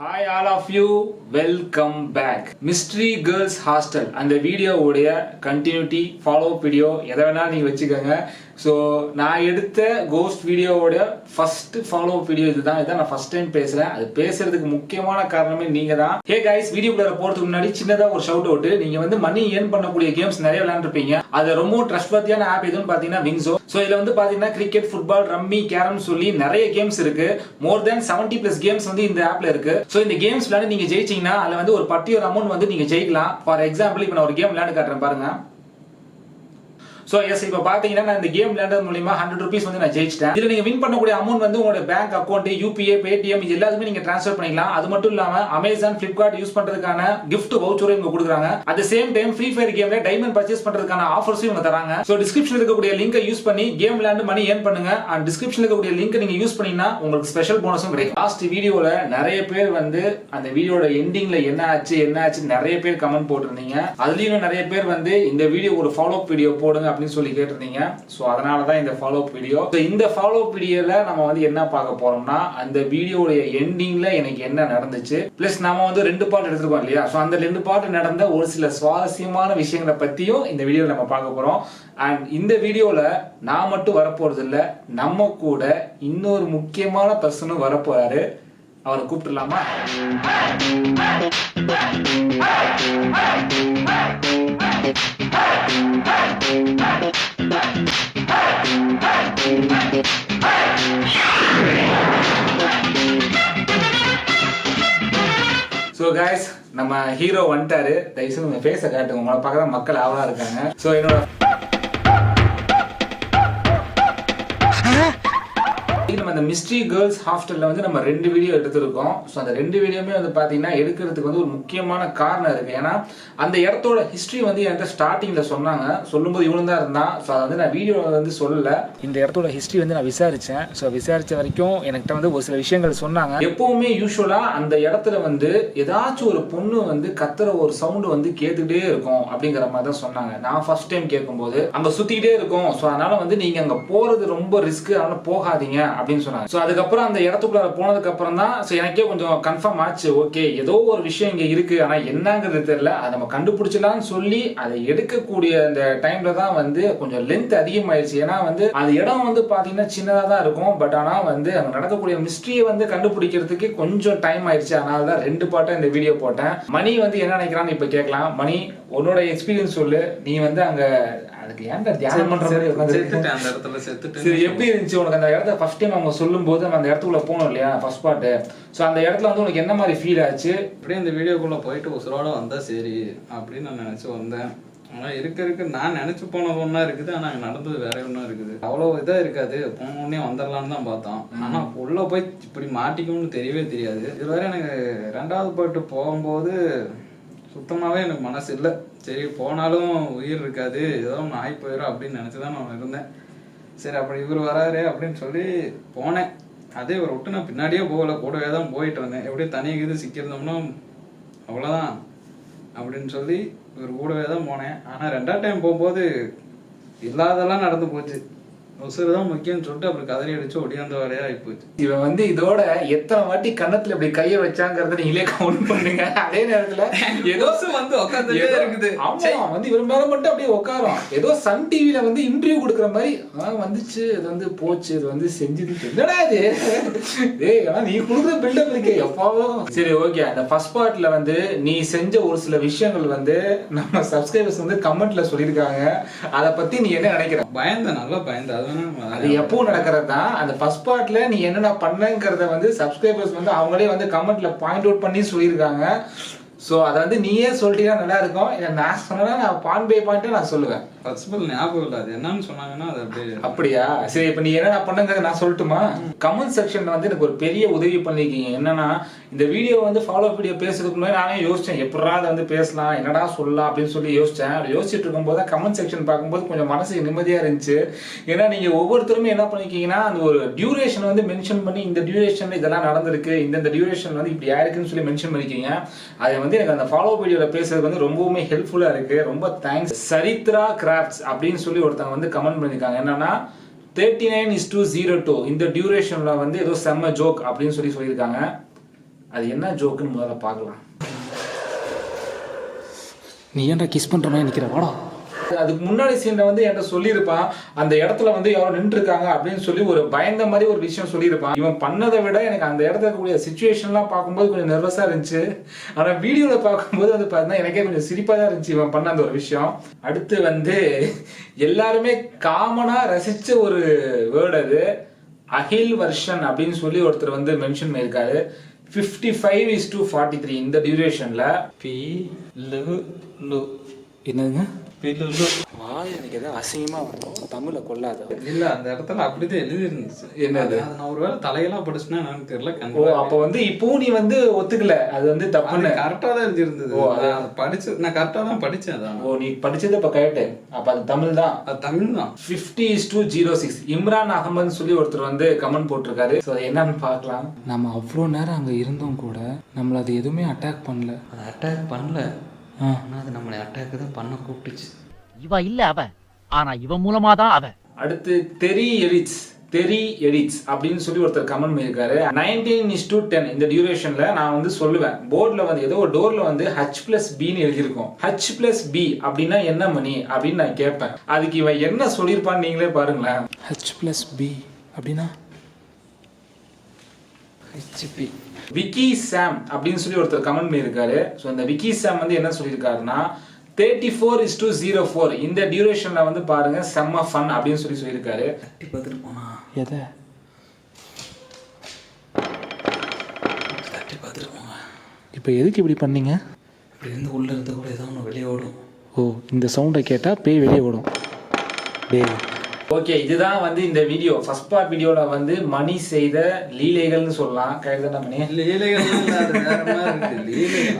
Hi all of you, welcome back. Mystery Girls Hostel அந்த வீடியோவுடைய continuity follow video எதை வேணாலும் நீங்கள் வச்சுக்கோங்க. ஸோ நான் எடுத்த கோஸ்ட் வீடியோவோட ஃபர்ஸ்ட் ஃபாலோ வீடியோ இதுதான் நான் ஃபர்ஸ்ட் டைம் பேசுகிறேன். அது பேசுறதுக்கு முக்கியமான காரணமே நீங்கள் தான். ஹே கைஸ், வீடியோக்குள்ள போகிறதுக்கு முன்னாடி சின்னதாக ஒரு ஷவுட் அவுட். நீங்கள் வந்து மணி ஏர்ன் பண்ணக்கூடிய கேம்ஸ் நிறைய விளையாண்டுருப்பீங்க. அது ரொம்ப ட்ரஸ்ட்வர்த்தியான ஆப் எதுன்னு பார்த்தீங்கன்னா விங்ஸோ. ஸோ இதில் வந்து பார்த்தீங்கன்னா கிரிக்கெட், ஃபுட்பால், ரம்மி, கேரம் சொல்லி நிறைய கேம்ஸ் இருக்கு. மோர் தேன் 70+ கேம்ஸ் வந்து இந்த ஆப்ல இருக்கு. ஸோ இந்த கேம்ஸ் விளையாண்டு நீங்க ஜெயிச்சீங்கன்னா அதுல வந்து ஒரு பர்டிகுலர் அமௌண்ட் வந்து நீங்க ஜெயிக்கலாம். ஃபார் எக்ஸாம்பிள் இப்போ நான் ஒரு கேம் விளையாண்டு காட்டுறேன் பாருங்க. ஸோ எஸ், இப்போ பார்த்தீங்கன்னா நான் இந்த கேம் விளையாடுறது மூலியமா 100 rupees வந்து நான் ஜெயிச்சிட்டேன். இதில் நீங்கள் வின் பண்ணக்கூடிய அமௌண்ட் வந்து உங்களோட பேங்க் அக்கௌண்ட், யூபிஐ, பேடிஎம் இது எல்லாத்துமே நீங்கள் ட்ரான்ஸ்ஃபர் பண்ணிக்கலாம். அது மட்டும் இல்லாமல் அமேசான், ஃபிளிப்கார்ட் யூஸ் பண்ணுறதுக்கான கிஃப்ட் வவுச்சரும் இவங்க கொடுக்குறாங்க. At same time free fire கேம்ல டைமண்ட் பர்ச்சேஸ் பண்ணுறதுக்கான ஆஃபர்ஸும் இவங்க தராங்க. ஸோ டிஸ்கிரிப்ஷன் இருக்கக்கூடிய லிங்கை யூஸ் பண்ணி கேம் விளையாண்டு மணி ஏர்ன் பண்ணுங்க. அண்ட் டிஸ்கிரிப்ஷன் இருக்கக்கூடிய லிங்க் நீங்கள் யூஸ் பண்ணீங்கன்னா உங்களுக்கு ஸ்பெஷல் போனஸும் கிடைக்கும். லாஸ்ட் வீடியோவில் நிறைய பேர் வந்து அந்த வீடியோட எண்டிங்ல என்ன ஆச்சு நிறைய பேர் கமெண்ட் போட்டிருந்தீங்க. அதுலயும் நிறைய பேர் வந்து இந்த வீடியோ ஒரு ஃபாலோ அப் வீடியோ போடுங்க அப்படின்னு சொல்லி கேட்டிருந்தீங்க. சோ அதனால தான் இந்த ஃபாலோ அப் வீடியோ. இந்த ஃபாலோ அப் வீடியோல நம்ம வந்து என்ன பார்க்க போறோம்னா அந்த வீடியோட எண்டிங்ல எனக்கு என்ன நடந்துச்சு, பிளஸ் நாம வந்து 2 பார்ட் எடுத்துருக்கோம் இல்லையா. சோ அந்த 2 பார்ட் நடந்த ஒரு சில சுவாரஸ்யமான விஷயங்களை பத்தியும் இந்த வீடியோல நம்ம பார்க்க போறோம். அண்ட் இந்த வீடியோல நான் மட்டும் வரப்போறது இல்ல, நம்ம கூட இன்னொரு முக்கியமான பர்சனும் வரப்போறாரு. அவரை கூப்பிட்டுலாமா? So guys, நம்ம ஹீரோ வந்துட்டாரு. தயவுசெய்து உங்க ஃபேஸை காட்டுங்க, உங்களை பார்க்க தான் மக்கள் ஆவலா இருக்காங்க. ஸோ என்னோட நம்ம அந்த மிஸ்ட்ரி கேர்ள்ஸ் ஹாஸ்டல்ல வந்து நம்ம 2 வீடியோ எடுத்திருக்கோம். ஸோ அந்த 2 வீடியோமே வந்து பார்த்தீங்கன்னா எடுக்கிறதுக்கு வந்து ஒரு முக்கியமான காரணம் இருக்கு. ஏன்னா அந்த இடத்தோட ஹிஸ்ட்ரி வந்து என்கிட்ட ஸ்டார்டிங்ல சொன்னாங்க. சொல்லும்போது இவனு தான் இருந்தான். ஸோ அதை வந்து நான் வீடியோவில் வந்து சொல்லல. இந்த இடத்தோட ஹிஸ்ட்ரி வந்து நான் விசாரிச்சேன். ஸோ விசாரிச்ச வரைக்கும் என்கிட்ட வந்து ஒரு சில விஷயங்கள் சொன்னாங்க. எப்பவுமே யூஸ்வலா அந்த இடத்துல வந்து ஏதாச்சும் ஒரு பொண்ணு வந்து கத்துற ஒரு சவுண்டு வந்து கேட்டுக்கிட்டே இருக்கும் அப்படிங்கிற மாதிரி தான் சொன்னாங்க. நான் ஃபர்ஸ்ட் டைம் கேட்கும்போது அங்க சுத்திக்கிட்டே இருக்கும். ஸோ அதனால வந்து நீங்க அங்க போறது ரொம்ப ரிஸ்க், அதனால போகாதீங்க அப்படின்னு சொன்னாங்க. சோ அதுக்கப்புறம் அந்த இடத்துக்குள்ள போனதுக்கு அப்புறம் தான் எனக்கே கொஞ்சம் கன்ஃபார்ம் ஆச்சு. ஓகே, ஏதோ ஒரு விஷயம் இங்க இருக்கு, ஆனா என்னங்கிறது தெரியல. அதை நம்ம கண்டுபிடிச்சலாம்னு சொல்லி அதை எடுக்கக்கூடிய அந்த டைம்ல தான் வந்து கொஞ்சம் லென்த் அதிகமாயிருச்சு. ஏன்னா வந்து அந்த இடம் வந்து பாத்தீங்கன்னா சின்னதா தான் இருக்கும். பட் ஆனா வந்து அங்க நடக்கக்கூடிய மிஸ்ட்ரியை வந்து கண்டுபிடிக்கிறதுக்கு கொஞ்சம் டைம் ஆயிடுச்சு. அதனால தான் 2 பார்ட்டா இந்த வீடியோ போட்டேன். மணி வந்து என்ன நினைக்கிறான்னு இப்ப கேட்கலாம். மணி, உன்னோட எக்ஸ்பீரியன்ஸ் சொல்லு. நீ வந்து அங்க அதுக்கு ஏன்டா தியானம் பண்ற மாதிரி உட்கார்ந்துட்டு அந்த இடத்துல செத்துட்டு சரி, எப்படி இருந்துச்சு உனக்கு அந்த இடத்த ஃபர்ஸ்ட் டைம் அவங்க சொல்லும்போது? நம்ம அந்த இடத்துக்குள்ள போனோம் இல்லையா ஃபர்ஸ்ட் பார்ட். சோ அந்த இடத்துல வந்து உனக்கு என்ன மாதிரி ஃபீல் ஆச்சு? அப்படியே இந்த வீடியோக்குள்ள போயிட்டு உசுரோட வந்தா சரி அப்படின்னு நான் நினைச்சு வந்தேன். ஆனா இருக்க நான் நினைச்சு போனது ஒன்னா இருக்குது, ஆனா நடந்தது வேற ஒன்னும் இருக்குது. அவ்வளவு இதா இருக்காது. போன உடனே வந்துடலான்னு தான் பார்த்தோம். ஆனா உள்ள போய் இப்படி மாட்டிக்கும்னு தெரியவே தெரியாது. இதுவரை எனக்கு 2வது பாட்டு போகும்போது சுத்தமாவே எனக்கு மனசு இல்லை. சரி போனாலும் உயிர் இருக்காது, ஏதோ ஒன்று ஆகி போயிடும் அப்படின்னு நினச்சிதான் நான் இருந்தேன். சரி அப்படி இவர் வராரு அப்படின்னு சொல்லி போனேன். அதே இவரை விட்டு நான் பின்னாடியே போகல, கூடவே தான் போயிட்டு வந்தேன். எப்படியும் தனியாக இது சிக்கியிருந்தோம்னா அவ்வளோதான் அப்படின்னு சொல்லி இவர் கூடவே தான் போனேன். ஆனால் 2வது டைம் போகும்போது இல்லாதெல்லாம் நடந்து போச்சு. உசுறு தான் முக்கியம்னு சொல்லிட்டு அப்புறம் கதறி அடிச்சு ஒடியாந்த வேலையா ஆயிப்போச்சு. இவன் வந்து இதோட எத்தனை வாட்டி கன்னத்துல இப்படி கைய வச்சாங்கிறத நீங்களே கவுண்ட் பண்ணுங்க. அதே நேரத்துல ஏதோ வந்து உட்காந்துட்டே இருக்குது. ஆமா, வந்து இவர் மேல மட்டும் அப்படியே உட்காரும். ஏதோ சன் டிவில வந்து இன்டர்வியூ கொடுக்குற மாதிரி வந்துச்சு, இது வந்து போச்சு, இது வந்து செஞ்சது. என்னடா இது? ஏய், ஆனா நீ கொடுக்குற பில்டப் இருக்கே எப்பாவோ. சரி ஓகே, அந்த ஃபர்ஸ்ட் பார்ட்ல வந்து நீ செஞ்ச ஒரு சில விஷயங்கள் வந்து நம்ம சப்ஸ்கிரைபர்ஸ் வந்து கமெண்ட்ல சொல்லியிருக்காங்க. அதை பத்தி நீ என்ன நினைக்கிற? பயந்தேன், நல்லா பயந்தேன். அது எப்போ நடக்கிறது தான். அந்த ஃபர்ஸ்ட் பார்ட்ல நீ என்னென்ன பண்ணங்கிறத வந்து சப்ஸ்கிரைபர்ஸ் வந்து அவங்களே வந்து கமெண்ட்ல பாயிண்ட் அவுட் பண்ணி சொல்லியிருக்காங்க. ஸோ அதை வந்து நீயே சொல்லிட்டீங்கன்னா நல்லா இருக்கும். இல்லை நான் சொன்னா நான் பாயிண்ட்டை நான் சொல்லுவேன். ஞாபகம் இல்லை அது என்னன்னு சொன்னாங்கன்னா அது அப்படியா? சரி, இப்போ நீ என்ன பண்ணுங்கிறத நான் சொல்லட்டுமா? கமெண்ட் செக்ஷன்ல வந்து எனக்கு ஒரு பெரிய உதவி பண்ணிருக்கீங்க. என்னன்னா இந்த வீடியோ வந்து ஃபாலோ வீடியோ பேசுறதுக்கு முன்னாடி நானே யோசிச்சேன், எப்படா அதை வந்து பேசலாம், என்னடா சொல்லலாம் அப்படின்னு சொல்லி யோசிச்சேன். யோசிச்சுட்டு இருக்கும்போது கமெண்ட் செக்ஷன் பார்க்கும்போது கொஞ்சம் மனசுக்கு நிம்மதியா இருந்துச்சு. ஏன்னா நீங்க ஒவ்வொருத்தருமே என்ன பண்ணிருக்கீங்கன்னா அந்த ஒரு டியூரேஷன் வந்து மென்ஷன் பண்ணி இந்த டியூரேஷன்ல இதெல்லாம் நடந்திருக்கு, இந்த டியூரேஷன் வந்து இப்படி ஆயிருக்குன்னு சொல்லி மென்ஷன் பண்ணிருக்கீங்க. அதை வந்து எனக்கு அந்த ஃபாலோ வீடியோல பேசுறது வந்து ரொம்பவுமே ஹெல்ப்ஃபுல்லா இருக்கு. ரொம்ப தேங்க்ஸ். சரித்ரா கிராஃப்ட்ஸ் அப்படின்னு சொல்லி ஒருத்தவங்க வந்து கமெண்ட் பண்ணிருக்காங்க. என்னன்னா 39:02 இந்த டியூரேஷன்ல வந்து ஏதோ செம்ம ஜோக் அப்படின்னு சொல்லியிருக்காங்க. அது என்ன ஜோக்குன்னு முதல்ல பார்க்கலாம். நீ ஏன்டா கிஸ் பண்ற மாதிரி நிக்கிற வாடா. அதுக்கு முன்னாடி சீன்ல வந்து என்கிட்ட சொல்லியிருப்பான், அந்த இடத்துல வந்து யாரோ நின்று இருக்காங்க அப்படின்னு சொல்லி ஒரு பயந்த மாதிரி ஒரு விஷயம் சொல்லியிருப்பான். இவன் பண்ணதை விட எனக்கு அந்த இடத்துல இருக்கக்கூடிய சிச்சுவேஷன்லாம் பார்க்கும்போது கொஞ்சம் நர்வஸா இருந்துச்சு. ஆனா வீடியோல பார்க்கும்போது அது பார்த்தீங்கன்னா எனக்கே கொஞ்சம் சிரிப்பா தான் இருந்துச்சு இவன் பண்ண அந்த ஒரு விஷயம். அடுத்து வந்து எல்லாருமே காமனா ரசிச்ச ஒரு வேர்டு அது அகில் வர்ஷன் அப்படின்னு சொல்லி ஒருத்தர் வந்து மென்ஷன் பண்ணியிருக்காரு. 55:43 இந்த டியூரேஷன்ல என்னதுங்க வாய் எனக்கு ஏதாவது அசிங்கமா வரும் தமிழ்ல கொள்ளாத. இல்ல அந்த இடத்துல அப்படிதான் எழுதி இருந்துச்சு. என்னது நான் ஒருவேளை தலையெல்லாம் படிச்சுன்னா எனக்கு தெரியல. ஓ அப்ப வந்து இப்போ நீ வந்து ஒத்துக்கல அது வந்து தப்புன்னு? கரெக்டா தான் எழுதி இருந்தது. படிச்சு நான் கரெக்டா தான் படிச்சேன். அதான் ஓ நீ படிச்சது இப்ப கரெக்ட். அப்ப அது தமிழ் தான். அது தமிழ் தான். 50:06 இம்ரான் அகமது சொல்லி ஒருத்தர் வந்து கமெண்ட் போட்டிருக்காரு. ஸோ என்னன்னு பார்க்கலாம். நம்ம அவ்வளோ நேரம் அங்க இருந்தோம் கூட நம்மள அது எதுவுமே அட்டாக் பண்ணல. அது அட்டாக் பண்ணல, ஆனா அது நம்மளை அட்டாக் தான் பண்ண கூப்பிட்டுச்சு. இவ இல்ல அவ, ஆனா இவன் மூலமா தான் அவ. அடுத்து தெரி எடிட்ஸ் அப்படின்னு சொல்லி ஒருத்தர் கமெண்ட் பண்ணியிருக்காரு. 19:10 இந்த டியூரேஷன்ல நான் வந்து சொல்லுவேன், போர்ட்ல வந்து ஏதோ ஒரு டோர்ல வந்து H+Bன்னு எழுதியிருக்கும். H+B அப்படின்னா என்ன மணி அப்படின்னு நான் கேட்பேன். அதுக்கு இவன் என்ன சொல்லியிருப்பான்னு நீங்களே பாருங்களேன். H+B அப்படின்னா HP. விக்கி சாம் அப்படின்னு சொல்லி ஒருத்தர் கமெண்ட் பண்ணியிருக்காரு. ஸோ இந்த விக்கி சாம் வந்து என்ன சொல்லியிருக்காருன்னா 34:04 இந்த டியூரேஷன்ல வந்து பாருங்க செம்ம ஃபன் அப்படின்னு சொல்லி சொல்லியிருக்காரு. தட்டி பார்த்துட்டு போனா எதை தட்டி பார்த்துட்டு போங்க. இப்போ எதுக்கு இப்படி பண்ணீங்க? இப்படி இருந்து உள்ள இருந்து கூட ஏதோ ஒன்று வெளியே ஓடும். ஓ இந்த சவுண்டை கேட்டால் பேய் வெளியே ஓடும். ஓகே இதுதான் வந்து இந்த வீடியோ. ஃபர்ஸ்ட் பார்ட் வீடியோல வந்து மணி செய்த லீலைகள்னு சொல்லலாம். கரெக்ட் தானே மணி?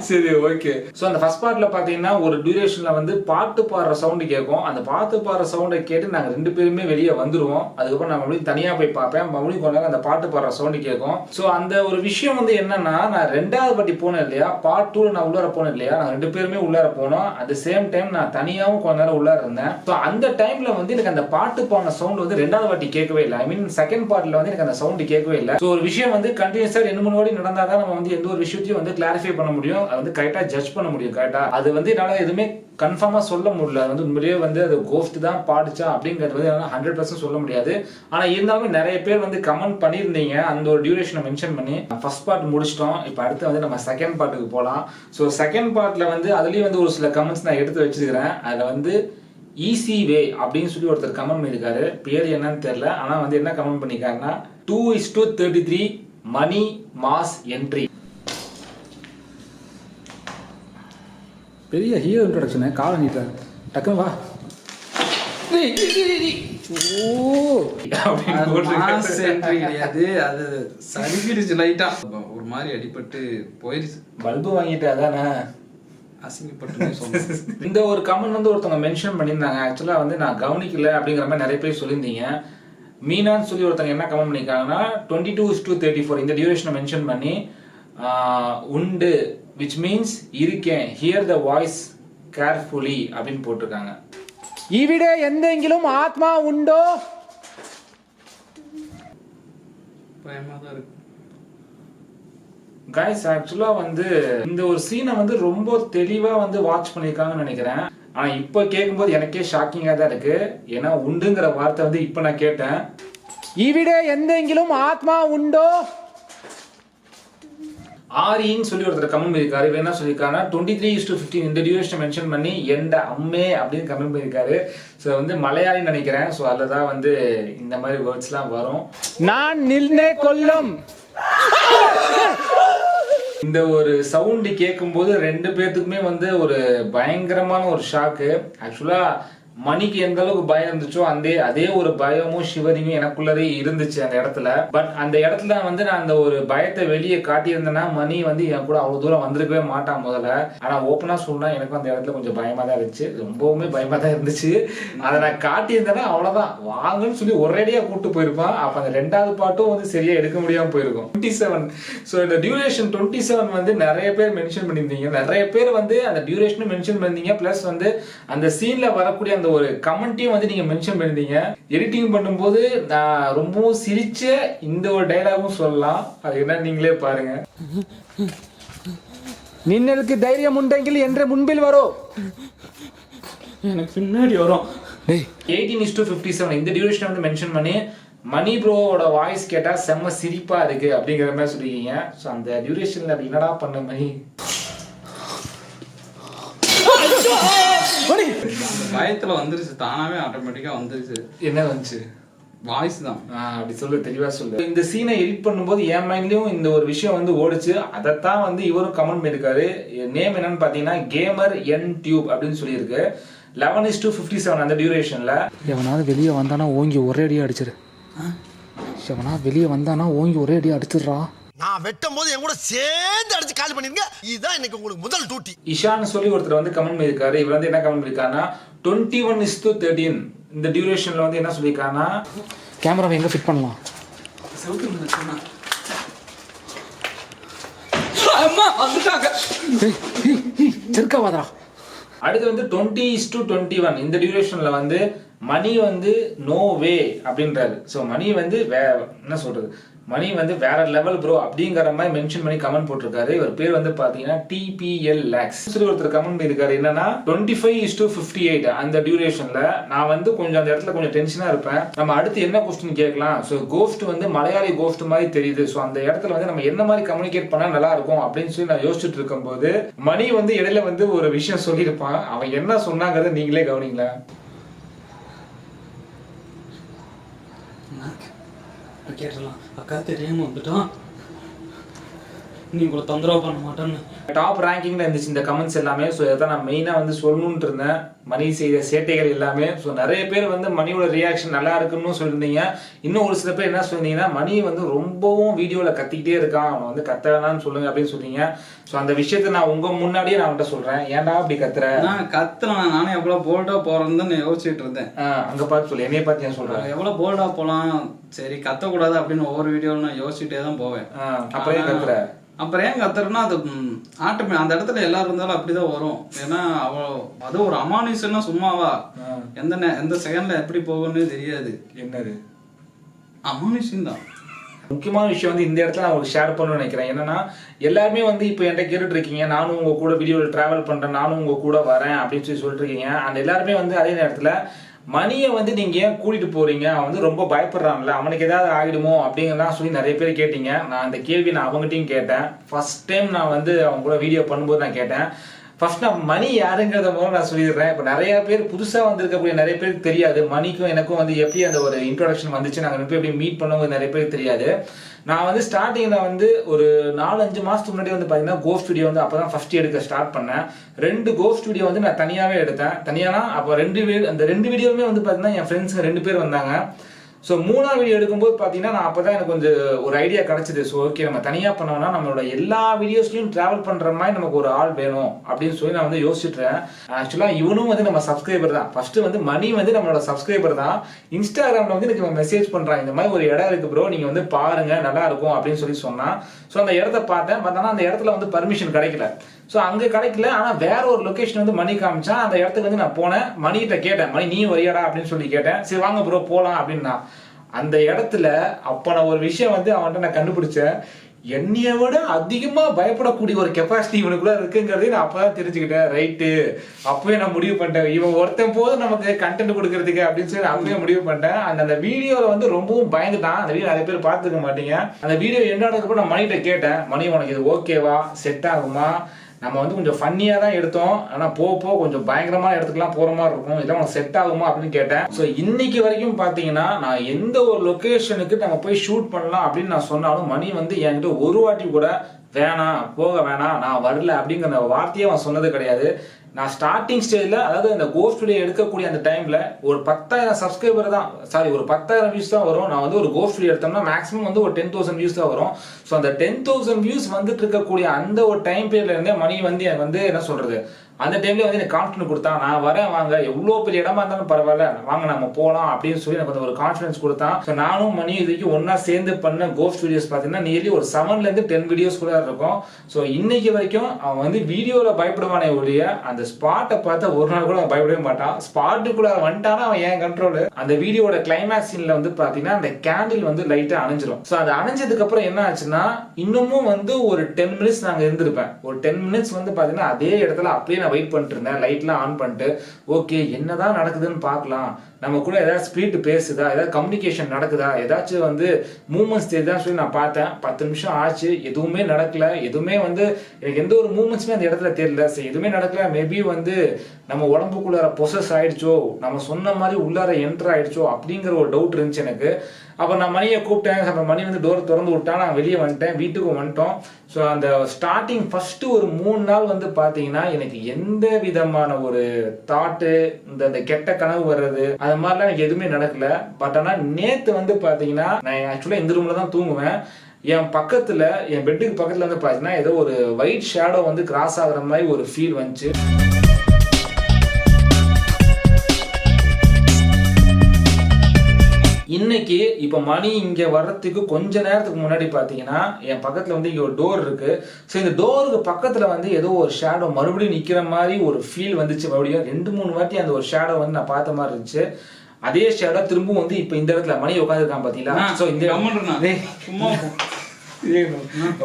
சரி ஓகே. ஸோ அந்த ஃபர்ஸ்ட் பார்ட்ல பாத்தீங்கன்னா ஒரு டியூரேஷன்ல வந்து பாட்டு பாடுற சவுண்டு கேட்கும். அந்த பாட்டு பாடுற சவுண்டை கேட்டு நாங்கள் 2 பேருமே வெளியே வந்துருவோம். அதுக்கப்புறம் நான் மறுபடியும் தனியா போய் பார்ப்பேன். மறுபடியும் கொஞ்ச நேரம் அந்த பாட்டு பாடுற சவுண்டு கேட்கும். ஸோ அந்த ஒரு விஷயம் வந்து என்னன்னா, நான் 2வது வாட்டி போனேன் இல்லையா, பார்ட் 2 நான் உள்ளார போனேன் இல்லையா, நாங்கள் 2 பேருமே உள்ளார போனோம். அட் த சேம் டைம் நான் தனியாவும் கொஞ்ச நேரம் உள்ளார இருந்தேன். ஸோ அந்த டைம்ல வந்து எனக்கு அந்த பாட்டு சவுண்ட் வந்து 2வது வாட்டி கேட்கவே இல்லை. ஐ மீன் செகண்ட் பார்ட்ல வந்து எனக்கு அந்த சவுண்ட் கேட்கவே இல்லை. ஸோ ஒரு விஷயம் வந்து கண்டினியூஸா 2-3 வாட்டி நடந்தாதான் நம்ம வந்து எந்த ஒரு விஷயத்தையும் வந்து கிளாரிஃபை பண்ண முடியும், அது வந்து கரெக்டா ஜட்ஜ் பண்ண முடியும். கரெக்டா அது வந்து என்னால எதுவுமே கன்ஃபார்மா சொல்ல முடியல. அது வந்து உண்மையிலேயே வந்து அது கோஸ்ட் தான் பாடுச்சா அப்படிங்கிறது வந்து என்னால் 100% சொல்ல முடியாது. ஆனா இருந்தாலுமே நிறைய பேர் வந்து கமெண்ட் பண்ணியிருந்தீங்க அந்த ஒரு டியூரேஷனை மென்ஷன் பண்ணி. ஃபர்ஸ்ட் பார்ட் முடிச்சிட்டோம். இப்போ அடுத்து வந்து நம்ம செகண்ட் பார்ட்டுக்கு போகலாம். ஸோ செகண்ட் பார்ட்ல வந்து அதுலயும் வந்து ஒரு சில கமெண்ட்ஸ் நான் எடுத்து வச்சிருக்கிறேன். அதில் வந்து ஈஸி வே அப்படின்னு சொல்லி ஒருத்தர் கமெண்ட் பண்ணியிருக்காரு. பேர் என்னன்னு தெரியல, ஆனா வந்து என்ன கமெண்ட் பண்ணிருக்காருன்னா 2:33 மணி மாஸ் என்ட்ரி. பெரிய ஹீரோ இன்ட்ரோடக்ஷன். காலை நீட்ட டக்குன்னு வா. அது சளிக்கிடுச்சு லைட்டா, ஒரு மாதிரி அடிபட்டு போயிருச்சு. பல்பு வாங்கிட்டு அதானே அசிங்கப்பட்டு. இந்த ஒரு கமெண்ட் வந்து ஒருத்தவங்க மென்ஷன் பண்ணியிருந்தாங்க. ஆக்சுவலா வந்து நான் கவனிக்கல அப்படிங்கிற மாதிரி நிறைய பேர் சொல்லியிருந்தீங்க. மீனான்னு சொல்லி ஒருத்தவங்க என்ன கமெண்ட் பண்ணியிருக்காங்கன்னா 22:34 இந்த டியூரேஷனை மென்ஷன் பண்ணி உண்டு விச் மீன்ஸ் இருக்கேன், ஹியர் த வாய்ஸ் கேர்ஃபுல்லி அப்படின்னு போட்டிருக்காங்க. இவிட எந்தெங்கிலும் ஆத்மா உண்டோ? பயமா தான் இருக்கு. கைஸ் ஆக்சுவலா வந்து இந்த ஒரு சீனை வந்து ரொம்ப தெளிவா வந்து வாட்ச் பண்ணிருக்காங்கன்னு நினைக்கிறேன். ஆனா இப்ப கேட்கும்போது எனக்கே ஷாக்கிங்கா தான் இருக்கு. ஏன்னா உண்டுங்கிற வார்த்தை வந்து இப்ப நான் கேட்டேன். இவிட எந்தெங்கிலும் ஆத்மா உண்டோ? ஆரின்னு சொல்லி ஒருத்தர் கமெண்ட் பண்ணியிருக்காரு. இவர் என்ன சொல்லியிருக்காருன்னா 23:15 இந்த டியூரேஷன் மென்ஷன் பண்ணி எண்ட அம்மே அப்படின்னு கமெண்ட் பண்ணியிருக்காரு. ஸோ வந்து மலையாளின்னு நினைக்கிறேன். ஸோ அதில் தான் வந்து இந்த மாதிரி வேர்ட்ஸ்லாம் வரும். நான் நில்னே கொல்லும். இந்த ஒரு சவுண்ட் கேட்கும்போது 2 பேர்த்துக்குமே வந்து ஒரு பயங்கரமான ஒரு ஷாக்கு. ஆக்சுவலா மணிக்கு எந்த அளவுக்கு பயம் இருந்துச்சோ அதே ஒரு பயமும் ஷிவரிங்கும் எனக்குள்ளதே இருந்துச்சு அந்த இடத்துல. பட் அந்த இடத்துல வந்து நான் அந்த ஒரு பயத்தை வெளியே காட்டியிருந்தேன்னா மணி வந்து என் கூட அவ்வளவு தூரம் வந்திருக்கவே மாட்டான் முதல்ல. ஆனா ஓப்பனா சொன்னா எனக்கும் அந்த இடத்துல கொஞ்சம் பயமா தான் இருந்துச்சு, ரொம்பவுமே பயமா தான் இருந்துச்சு. அதை நான் காட்டியிருந்தேன்னா அவ்வளவுதான் வாங்கன்னு சொல்லி ஒரேடியா கூப்பிட்டு போயிருப்பான். அப்ப அந்த 2வது பாட்டும் வந்து சரியா எடுக்க முடியாம போயிருக்கும். 27 ஸோ இந்த டியூரேஷன் 27 வந்து நிறைய பேர் மென்ஷன் பண்ணியிருந்தீங்க. நிறைய பேர் வந்து அந்த டியூரேஷனும் மென்ஷன் பண்ணிருந்தீங்க. பிளஸ் வந்து அந்த சீன்ல வரக்கூடிய அந்த அந்த ஒரு கமெண்ட்டையும் வந்து நீங்க மென்ஷன் பண்ணிருந்தீங்க. எடிட்டிங் பண்ணும்போது நான் ரொம்பவும் சிரிச்ச இந்த ஒரு டைலாகும் சொல்லலாம். அது என்ன நீங்களே பாருங்க. நின்னலுக்கு தைரியம் உண்டெங்கில் என்ற முன்பில் வரும், எனக்கு பின்னாடி வரும். 18:57 இந்த டியூரேஷன் வந்து மென்ஷன் பண்ணி மணி ப்ரோவோட வாய்ஸ் கேட்டா செம்ம சிரிப்பா இருக்கு அப்படிங்கிற மாதிரி சொல்லிருக்கீங்க. ஸோ அந்த டியூரேஷன்ல அப்படி என்னடா பண்ண மணி? பயத்துல வந்துருச்சு, தானாவே ஆட்டோமேட்டிக்கா வந்துருச்சு. என்ன வந்துச்சு? வாய்ஸ் தான். அப்படி சொல்லு, தெளிவா சொல்லு. இந்த சீனை எடிட் பண்ணும்போது என் மைண்ட்லயும் இந்த ஒரு விஷயம் வந்து ஓடிச்சு. அதைத்தான் வந்து இவரும் கமெண்ட் பண்ணிருக்காரு. நேம் என்னன்னு பாத்தீங்கன்னா கேமர் என் டியூப் அப்படின்னு சொல்லியிருக்கு. 11:57 அந்த டியூரேஷன்ல எவனாவது வெளியே வந்தானா ஓங்கி ஒரே அடியா அடிச்சிரு. எவனா வெளியே வந்தானா ஓங்கி ஒரே அடியா அடிச்சிடுறா. நான் வெட்டும் போது என் கூட சேர்ந்து அடிச்சு கால் பண்ணிருங்க. இதுதான் இன்னைக்கு உங்களுக்கு முதல் டியூட்டி. இஷான் சொல்லி ஒருத்தர் வந்து கமெண்ட் பண்ணிருக்காரு. இவர் வந்து என்ன கமெண்ட் பண்ணிருக்காருன்னா 21:13 இந்த டியூரேஷன்ல வந்து என்ன சொல்லியிருக்காருன்னா கேமராவை எங்க ஃபிட் பண்ணலாம்? செருக்காவாதா. அடுத்து வந்து 20:21 இந்த டியூரேஷன்ல வந்து மணி வந்து நோ வே அப்படின்றாரு. ஸோ மணி வந்து என்ன சொல்றது, மணி வந்து வேற லெவல் ப்ரோ அப்படிங்கிற மாதிரி மென்ஷன் பண்ணி கமெண்ட் போட்டிருக்காரு. இவர் பேர் வந்து பாத்தீங்கன்னா TPL Lax சொல்லி ஒருத்தர் கமெண்ட் பண்ணிருக்காரு. என்னன்னா 25:58 அந்த டியூரேஷன்ல நான் வந்து கொஞ்சம் அந்த இடத்துல கொஞ்சம் டென்ஷனா இருப்பேன். நம்ம அடுத்து என்ன கொஸ்டின் கேட்கலாம், ஸோ கோஸ்ட் வந்து மலையாளி கோஸ்ட் மாதிரி தெரியுது. ஸோ அந்த இடத்துல வந்து நம்ம என்ன மாதிரி கம்யூனிகேட் பண்ணா நல்லா இருக்கும் அப்படின்னு சொல்லி நான் யோசிச்சுட்டு இருக்கும் போது மணி வந்து இடையில வந்து ஒரு விஷயம் சொல்லியிருப்பான். அவன் என்ன சொன்னாங்கிறத நீங்களே கவனிங்களா. கேட்டலாம், அக்கா தெரியாம வந்துட்டான், நீ உங்களை தொந்தரவு பண்ண மாட்டேன்னு. டாப் ரேங்கிங்ல இருந்துச்சு இந்த கமெண்ட்ஸ் எல்லாமே. ஸோ இதான் நான் மெயினா வந்து சொல்லணும்னு இருந்தேன், மணி செய்த சேட்டைகள் எல்லாமே. ஸோ நிறைய பேர் வந்து மணியோட ரியாக்ஷன் நல்லா இருக்குன்னு சொல்லியிருந்தீங்க. இன்னும் ஒரு சில பேர் என்ன சொல்லியிருந்தீங்கன்னா மணி வந்து ரொம்பவும் வீடியோவில் கத்திக்கிட்டே இருக்கான், அவன் வந்து கத்த வேணான்னு சொல்லுங்க அப்படின்னு சொன்னீங்க. ஸோ அந்த விஷயத்த நான் உங்க முன்னாடியே நான் வந்துட்டு சொல்றேன். ஏன்டா அப்படி கத்துற? நான் கத்துறேன், நானும் எவ்வளவு போல்டா போறேன்னு யோசிச்சுட்டு இருந்தேன். அங்க பார்த்து சொல்லு, என்னைய பார்த்து ஏன் சொல்றேன்? எவ்வளவு போல்டா போலாம், சரி கத்தக்கூடாது அப்படின்னு ஒவ்வொரு வீடியோவில் நான் யோசிச்சுட்டே தான் போவேன். அப்புறம் ஏன் கத்துற? அப்புறம் ஏன் கத்துறேன்னா அது அந்த இடத்துல எல்லாரும் இருந்தாலும் அப்படிதான் வரும். ஏன்னா அது ஒரு அமானுஷம்னா சும்மாவா, எந்த செகண்ட்ல எப்படி போகும்னு தெரியாது. என்னது அமானுஷம் தான். முக்கியமான விஷயம் வந்து இந்த இடத்துல நான் உங்களுக்கு ஷேர் பண்ணணும்னு நினைக்கிறேன். என்னன்னா எல்லாருமே வந்து இப்போ என்கிட்ட கேட்டுட்டு இருக்கீங்க, நானும் உங்க கூட வீடியோவில் டிராவல் பண்றேன், நானும் உங்க கூட வரேன் அப்படின்னு சொல்லி சொல்லிட்டு இருக்கீங்க. அந்த எல்லாருமே வந்து அதே நேரத்துல மணியை வந்து நீங்க ஏன் கூட்டிட்டு போறீங்க, அவன் வந்து ரொம்ப பயப்படுறான்ல, அவனுக்கு ஏதாவது ஆகிடுமோ அப்படிங்கலாம் சொல்லி நிறைய பேர் கேட்டீங்க. நான் அந்த கேள்வி நான் அவங்ககிட்டயும் கேட்டேன். ஃபர்ஸ்ட் டைம் நான் வந்து அவங்க கூட வீடியோ பண்ணும்போது நான் கேட்டேன். ஃபர்ஸ்ட் நான் மணி யாருங்கிறத மூலம் நான் சொல்லிடுறேன். இப்போ நிறைய பேர் புதுசா வந்திருக்கக்கூடிய நிறைய பேருக்கு தெரியாது மணிக்கும் எனக்கும் வந்து எப்படி அந்த ஒரு இன்ட்ரோடக்ஷன் வந்துச்சு, நாங்கள் எப்படி மீட் பண்ணவங்க நிறைய பேருக்கு தெரியாது. நான் வந்து ஸ்டார்டிங்கில் வந்து ஒரு 4-5 மாதத்துக்கு முன்னாடி வந்து பார்த்தீங்கன்னா கோஸ்ட் வீடியோ வந்து அப்போ தான் ஃபர்ஸ்ட் எடுக்க ஸ்டார்ட் பண்ணேன். 2 கோஸ்ட் வீடியோ வந்து நான் தனியாகவே எடுத்தேன். தனியானா அப்போ அந்த 2 வீடியோவுமே வந்து பார்த்தீங்கன்னா என் ஃப்ரெண்ட்ஸுங்க 2 பேர் வந்தாங்க. ஸோ 3ஆவது வீடியோ எடுக்கும்போது பார்த்தீங்கன்னா நான் அப்போ தான் எனக்கு கொஞ்சம் ஒரு ஐடியா கிடச்சிது. ஸோ ஓகே நம்ம தனியாக பண்ணோம்னா நம்மளோட எல்லா வீடியோஸ்லையும் ட்ராவல் பண்ணுற மாதிரி நமக்கு ஒரு ஆள் வேணும் அப்படின்னு சொல்லி நான் வந்து யோசிச்சுட்டேன். ஆக்சுவலாக இவனும் வந்து நம்ம சப்ஸ்கிரைபர் தான். ஃபர்ஸ்ட் வந்து மணி வந்து நம்மளோட சப்ஸ்கிரைபர் தான். இன்ஸ்டாகிராமில் வந்து எனக்கு மெசேஜ் பண்ணுறான், இந்த மாதிரி ஒரு இடம் இருக்கு ப்ரோ, நீங்கள் வந்து பாருங்க நல்லா இருக்கும் அப்படின்னு சொல்லி சொன்னான். ஸோ அந்த இடத்த பார்த்தேன்னா அந்த இடத்துல வந்து பர்மிஷன் கிடைக்கல. ஸோ அங்கே கிடைக்கல, ஆனால் வேற ஒரு லொக்கேஷன் வந்து மணி காமிச்சான். அந்த இடத்துக்கு வந்து நான் போனேன், மணிகிட்ட கேட்டேன், மணி நீ வரியாடா அப்படின்னு சொல்லி கேட்டேன். சரி வாங்க ப்ரோ போகலாம் அப்படின்னா அந்த இடத்துல அப்போ நான் ஒரு விஷயம் வந்து அவன்கிட்ட நான் கண்டுபிடிச்சேன். என்னைய விட அதிகமா பயப்படக்கூடிய ஒரு கெப்பாசிட்டி இவனுக்குள்ள இருக்குங்கிறதே நான் அப்பதான் தெரிஞ்சுக்கிட்டேன். ரைட்டு, அப்பவே நான் முடிவு பண்ணிட்டேன், இவன் ஒருத்தன் போது நமக்கு கண்டென்ட் கொடுக்கறதுக்கு அப்படின்னு சொல்லி அப்பவே முடிவு பண்ணிட்டேன். அந்த வீடியோல வந்து ரொம்பவும் பயந்துட்டான். அந்த வீடியோ நிறைய பேர் பார்த்துக்க மாட்டீங்க. அந்த வீடியோ என்னோட நான் மணிகிட்ட கேட்டேன், மணி உனக்கு இது ஓகேவா, செட் ஆகுமா, நம்ம வந்து கொஞ்சம் ஃபன்னியாக தான் எடுத்தோம், ஆனால் போக கொஞ்சம் பயங்கரமான இடத்துக்குலாம் போகிற மாதிரி இருக்கும், இதெல்லாம் உனக்கு செட் ஆகுமா அப்படின்னு கேட்டேன். ஸோ இன்னைக்கு வரைக்கும் பார்த்தீங்கன்னா நான் எந்த ஒரு லொக்கேஷனுக்கு நம்ம போய் ஷூட் பண்ணலாம் அப்படின்னு நான் சொன்னாலும் மணி வந்து என்கிட்ட ஒரு வாட்டி கூட வேணாம் போக வேணாம் நான் வரல அப்படிங்கிற வார்த்தையே அவன் சொன்னது கிடையாது. நான் ஸ்டார்டிங் ஸ்டேஜில், அதாவது இந்த கோஸ்ட் வீடியோ எடுக்கக்கூடிய அந்த டைமில் ஒரு 10,000 சப்ஸ்கிரைபர் தான், ஒரு 10,000 வியூஸ் தான் வரும். நான் வந்து ஒரு கோஸ்ட் வீடியோ எடுத்தோம்னா மேக்ஸிமம் வந்து ஒரு 10,000 வியூஸ் தான் வரும். ஸோ அந்த 10,000 வியூஸ் வந்துட்டு இருக்கக்கூடிய அந்த ஒரு டைம் பீரியட்ல இருந்தே மணி வந்து எனக்கு வந்து என்ன சொல்றது, அந்த டைம்ல வந்து எனக்கு கான்ஃபிடன்ஸ் கொடுத்தான். நான் வரேன் வாங்க, எவ்வளோ பெரிய இடமா இருந்தாலும் பரவாயில்ல வாங்க நம்ம போகலாம் அப்படின்னு சொல்லி எனக்கு ஒரு கான்ஃபிடன்ஸ் கொடுத்தான். ஸோ நானும் மணி இதுக்கு ஒன்னா சேர்ந்து பண்ண கோஸ்ட் வீடியோஸ் பார்த்தீங்கன்னா நியர்லி ஒரு 7 to 10 வீடியோஸ் கூட இருக்கும். ஸோ இன்னைக்கு வரைக்கும் அவன் வந்து வீடியோவில் பயப்படுவானே ஒழிய அந்த ஸ்பாட்டை பார்த்தா ஒரு நாள் கூட பயப்படவே மாட்டான். ஸ்பாட்டுக்குள்ள வந்துட்டானா அவன் ஏன் கண்ட்ரோல். அந்த வீடியோட கிளைமேக்ஸ் சீன்ல வந்து பாத்தீங்கன்னா அந்த கேண்டில் வந்து லைட்டா அணைஞ்சிரும். ஸோ அது அணைஞ்சதுக்கு அப்புறம் என்ன ஆச்சுன்னா இன்னமும் வந்து ஒரு 10 மினிட்ஸ் நாங்க இருந்திருப்பேன். ஒரு 10 மினிட்ஸ் வந்து பாத்தீங்கன்னா அதே இடத்துல அப்படியே நான் வெயிட் பண்ணிட்டு இருந்தேன், லைட்லாம் ஆன் பண்ணிட்டு. ஓகே என்னதான் நடக்குதுன்னு பார்க்கலாம், நம்ம கூட ஏதாவது ஸ்பீட் பேசுதா, ஏதாவது கம்யூனிகேஷன் நடக்குதா, ஏதாச்சும் வந்து மூவ்மெண்ட்ஸ் தெரியுதான்னு சொல்லி நான் பார்த்தேன். 10 நிமிஷம் ஆச்சு, எதுவுமே நடக்கல. எதுவுமே வந்து எனக்கு எந்த ஒரு மூவ்மெண்ட்ஸுமே அந்த இடத்துல தெரியல. சரி எதுவுமே நடக்கல, மேபி வந்து நம்ம உடம்புக்குள்ளார பொசஸ் ஆயிடுச்சோ, நம்ம சொன்ன மாதிரி உள்ளார என்டர் ஆயிடுச்சோ அப்படிங்கிற ஒரு டவுட் இருந்துச்சு எனக்கு. அப்போ நான் மணியை கூப்பிட்டேன். அப்புறம் மணி வந்து டோர் திறந்து விட்டா, நான் வெளியே வந்துட்டேன், வீட்டுக்கு வந்துட்டோம். ஸோ அந்த ஸ்டார்டிங் ஃபர்ஸ்ட் ஒரு 3 நாள் வந்து பார்த்தீங்கன்னா எனக்கு எந்த விதமான ஒரு தாட்டு, இந்த கெட்ட கனவு வர்றது அது மாதிரிலாம் எனக்கு எதுவுமே நடக்கல. பட் ஆனால் நேற்று வந்து பார்த்தீங்கன்னா நான் ஆக்சுவலாக இந்த ரூமில் தான் தூங்குவேன். என் பக்கத்தில், என் பெட்டுக்கு பக்கத்தில் வந்து பார்த்தீங்கன்னா ஏதோ ஒரு ஒயிட் ஷேடோ வந்து கிராஸ் ஆகுற மாதிரி ஒரு ஃபீல் வந்துச்சு. இன்னைக்கு இப்போ மணி இங்கே வர்றதுக்கு கொஞ்ச நேரத்துக்கு முன்னாடி பார்த்தீங்கன்னா என் பக்கத்தில் வந்து இங்கே ஒரு டோர் இருக்கு. ஸோ இந்த டோருக்கு பக்கத்தில் வந்து ஏதோ ஒரு ஷேடோ மறுபடியும் நிற்கிற மாதிரி ஒரு ஃபீல் வந்துச்சு. மறுபடியும் 2-3 வாட்டி அந்த ஒரு ஷேடோ வந்து நான் பார்த்த மாதிரி இருந்துச்சு. அதே ஷேடோ திரும்பவும் வந்து இப்போ இந்த இடத்துல மணி உட்காந்துருக்கான் பார்த்தீங்களா. ஸோ இந்த சும்மா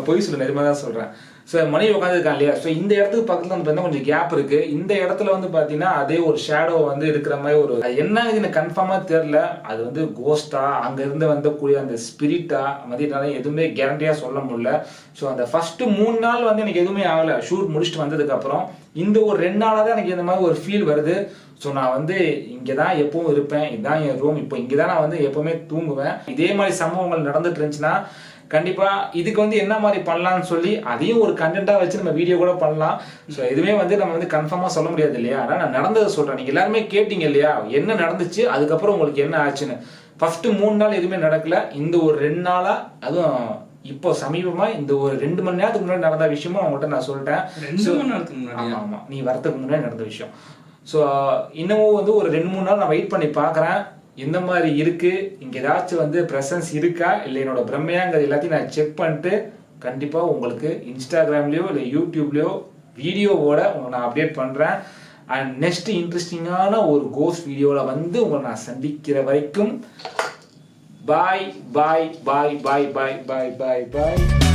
பொய் சொல்ல நிஜமாக தான் சொல்கிறேன். ஸோ மணி உட்காந்துருக்கான் இல்லையா. ஸோ இந்த இடத்துக்கு பக்கத்தில் வந்து பார்த்தீங்கன்னா கொஞ்சம் கேப் இருக்கு. இந்த இடத்துல வந்து பார்த்தீங்கன்னா அதே ஒரு ஷேடோ வந்து இருக்கிற மாதிரி ஒரு என்ன இது எனக்கு கன்ஃபார்மாக தெரியல. அது வந்து கோஸ்டா, அங்கேருந்து வந்தக்கூடிய அந்த ஸ்பிரிட்டா மதியனால எதுவுமே கேரண்டியாக சொல்ல முடியல. ஸோ அந்த ஃபர்ஸ்ட் 3 நாள் வந்து எனக்கு எதுவுமே ஆகலை. ஷூட் முடிச்சுட்டு வந்ததுக்கப்புறம் இந்த ஒரு 2 நாளாக தான் எனக்கு இந்த மாதிரி ஒரு ஃபீல் வருது. ஸோ நான் வந்து இங்கே தான் எப்பவும் இருப்பேன், இதுதான் என் ரூம், இப்போ இங்கே தான் நான் வந்து எப்பவுமே தூங்குவேன். இதே மாதிரி சம்பவங்கள் நடந்துட்டு இருந்துச்சுன்னா கண்டிப்பா இதுக்கு வந்து என்ன மாதிரி பண்ணலாம்னு சொல்லி அதையும் ஒரு கண்டென்ட்டா வச்சு நம்ம வீடியோ கூட பண்ணலாம். ஸோ எதுவுமே வந்து நம்ம வந்து கன்ஃபார்மா சொல்ல முடியாது இல்லையா. ஆனால் நான் நடந்ததை சொல்றேன். நீங்க எல்லாருமே கேட்டீங்க இல்லையா என்ன நடந்துச்சு, அதுக்கப்புறம் உங்களுக்கு என்ன ஆச்சுன்னு. ஃபர்ஸ்ட் 3 நாள் எதுவுமே நடக்கல. இந்த ஒரு 2 நாளா, அதுவும் இப்போ சமீபமா இந்த ஒரு 2 மணி நேரத்துக்கு முன்னாடி நடந்த விஷயமும் அவங்கள்ட்ட நான் சொல்லிட்டேன். 2 மணி நேரத்துக்கு முன்னாடி? ஆமா, நீ வரதுக்கு முன்னாடி நடந்த விஷயம். ஸோ இன்னமும் வந்து ஒரு 2-3 நாள் நான் வெயிட் பண்ணி பார்க்குறேன் எந்த மாதிரி இருக்கு, இங்க ஏதாச்சும் வந்து பிரசன்ஸ் இருக்கா இல்லை என்னோட பிரம்மையாங்கிறது எல்லாத்தையும் நான் செக் பண்ணிட்டு கண்டிப்பா உங்களுக்கு இன்ஸ்டாகிராம்லயோ இல்லை யூடியூப்லயோ வீடியோவோட உங்களை நான் அப்டேட் பண்றேன். அண்ட் நெக்ஸ்ட் இன்ட்ரெஸ்டிங்கான ஒரு கோஸ்ட் வீடியோவில் வந்து உங்களை நான் சந்திக்கிற வரைக்கும் பாய் பாய் பாய் பாய் பாய் பாய் பாய் பாய்.